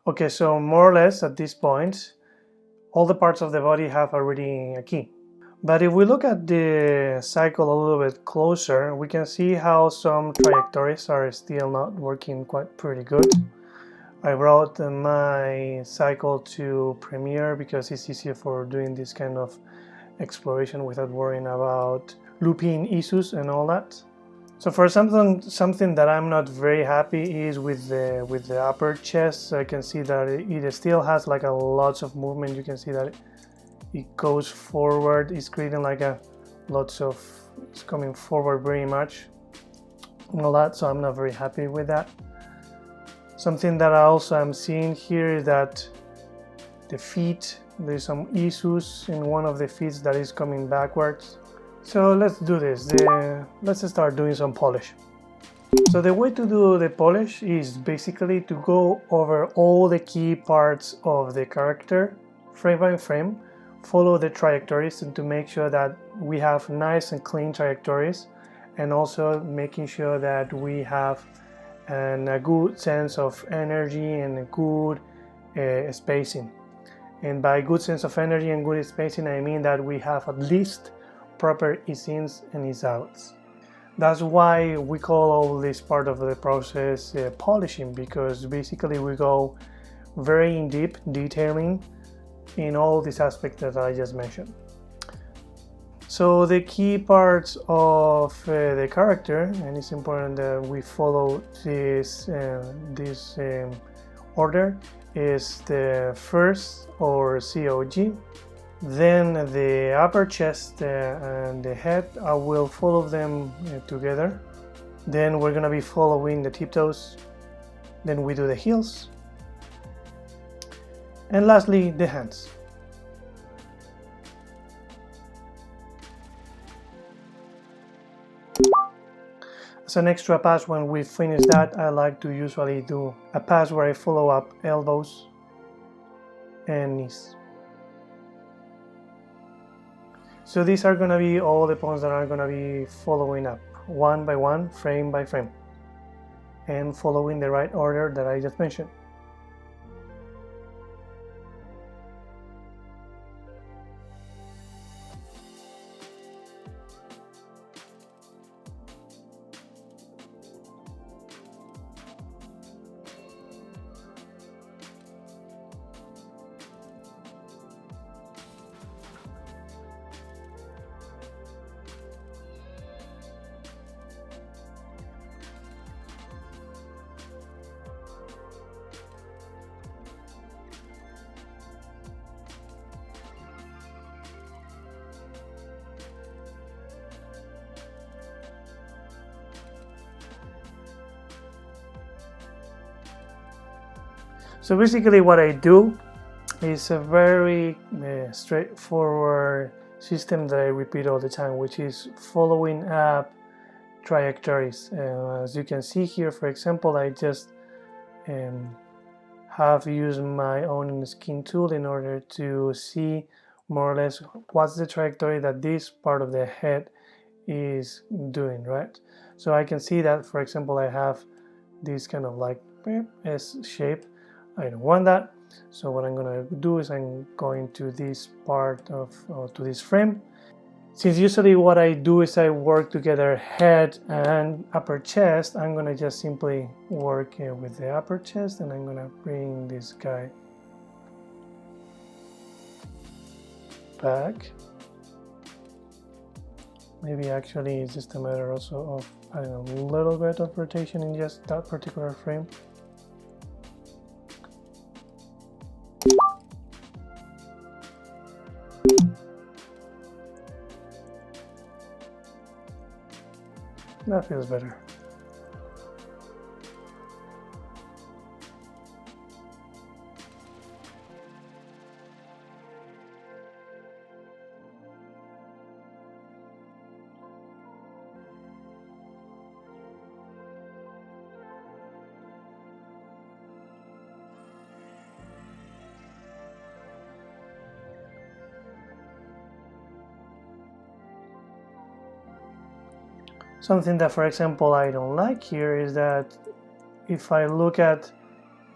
Okay, so more or less at this point, all the parts of the body have already a key. But if we look at the cycle a little bit closer, we can see how some trajectories are still not working quite pretty good. I brought my cycle to Premiere because it's easier for doing this kind of exploration without worrying about looping issues and all that. So for something that I'm not very happy is with the upper chest. I can see that it still has like a lots of movement. You can see that it goes forward. It's creating like it's coming forward very much and all that. So I'm not very happy with that. Something that I also am seeing here is that the feet, there's some issues in one of the feet that is coming backwards. So let's do this. Let's start doing some polish. So the way to do the polish is basically to go over all the key parts of the character frame by frame, follow the trajectories, and to make sure that we have nice and clean trajectories, and also making sure that we have a good sense of energy and a good spacing. And by good sense of energy and good spacing, I mean that we have at least proper ease-ins and ease-outs. That's why we call all this part of the process polishing, because basically we go very in deep detailing in all these aspects that I just mentioned. So the key parts of the character, and it's important that we follow this order, is the first or COG, then the upper chest and the head. I will follow them together. Then we're gonna be following the tiptoes, then we do the heels, and lastly the hands. As an extra pass, when we finish that, I like to usually do a pass where I follow up elbows and knees. So these are going to be all the points that are going to be following up, one by one, frame by frame, and following the right order that I just mentioned. So basically what I do is a very straightforward system that I repeat all the time, which is following up trajectories. As you can see here, for example, I just have used my own skin tool in order to see more or less what's the trajectory that this part of the head is doing, right? So I can see that, for example, I have this kind of like S shape. I don't want that, so what I'm going to do is I'm going to this part of to this frame. Since usually what I do is I work together head and upper chest, I'm going to just simply work with the upper chest, and I'm going to bring this guy back. Maybe actually it's just a matter also of, I don't know, a little bit of rotation in just that particular frame. That feels better. Something that, for example, I don't like here is that if I look at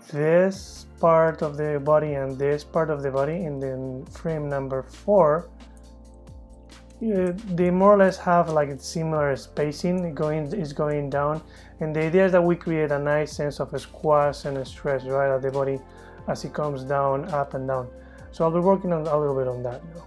this part of the body and this part of the body in the frame number 4, they more or less have like a similar spacing, is going down, and the idea is that we create a nice sense of a squash and a stretch right at the body as it comes down, up and down. So I'll be working on a little bit on that now.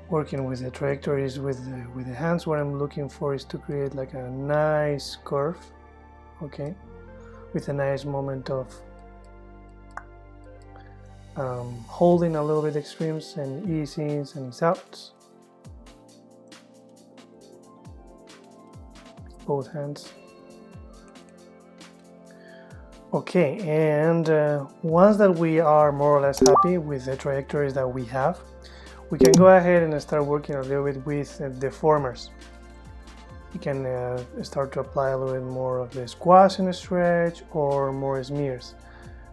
Working with the trajectories with the hands, what I'm looking for is to create like a nice curve, okay, with a nice moment of holding a little bit extremes and ease ins and ease outs. Both hands. Okay, and once that we are more or less happy with the trajectories that we have, we can go ahead and start working a little bit with deformers. You can start to apply a little bit more of the squash and stretch or more smears.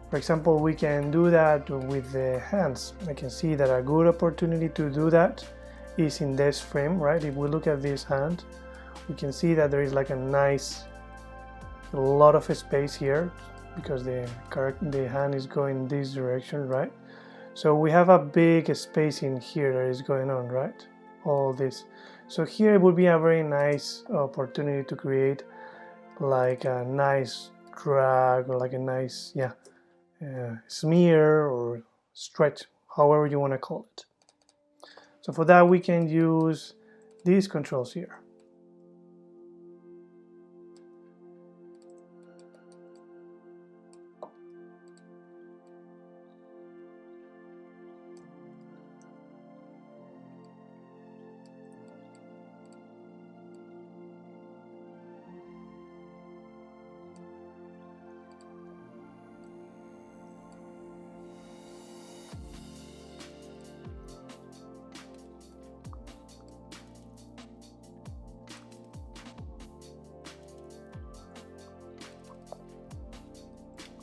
For example, we can do that with the hands. I can see that a good opportunity to do that is in this frame, right? If we look at this hand, we can see that there is like a lot of space here because the hand is going this direction, right? So we have a big space in here that is going on, right? All this. So here it would be a very nice opportunity to create like a nice drag or like a nice, smear or stretch, however you want to call it. So for that we can use these controls here.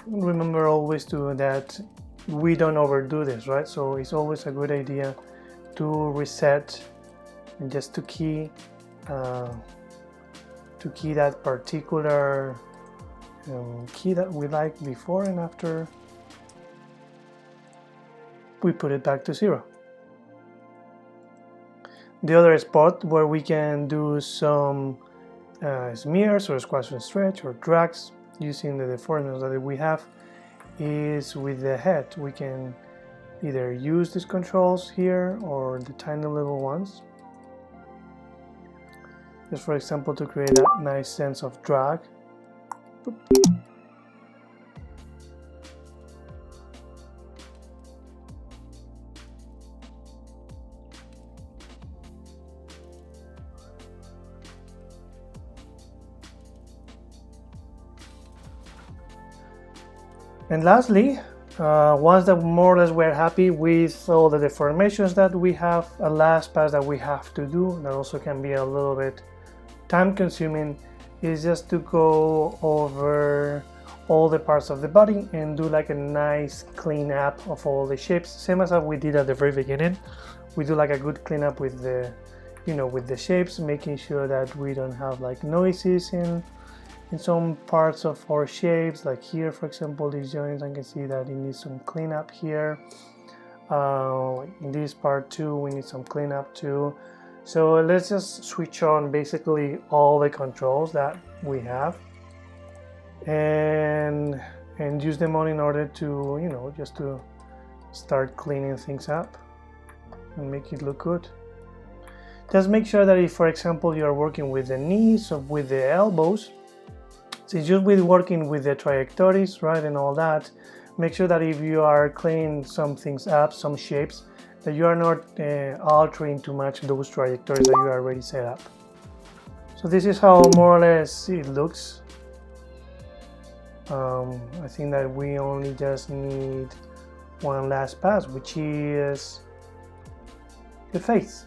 Remember always that we don't overdo this, right? So it's always a good idea to reset and just to key that particular key that we like before, and after we put it back to 0. The other spot where we can do some smears or squash and stretch or drags using the deformations that we have is with the head. We can either use these controls here or the tiny little ones, just for example to create that nice sense of drag. Boop. And lastly, once that more or less we're happy with all the deformations that we have, a last pass that we have to do, that also can be a little bit time consuming, is just to go over all the parts of the body and do like a nice cleanup of all the shapes, same as we did at the very beginning. We do like a good cleanup with the, with the shapes, making sure that we don't have like noises in some parts of our shapes, like here for example these joints, I can see that it needs some cleanup here. In this part too we need some cleanup too. So let's just switch on basically all the controls that we have and use them on in order to just to start cleaning things up and make it look good. Just make sure that if for example you are working with the knees or with the elbows, since you'll be working with the trajectories, right, and all that, make sure that if you are cleaning some things up, some shapes, that you are not altering too much those trajectories that you already set up. So this is how more or less it looks. I think that we only just need one last pass, which is the face.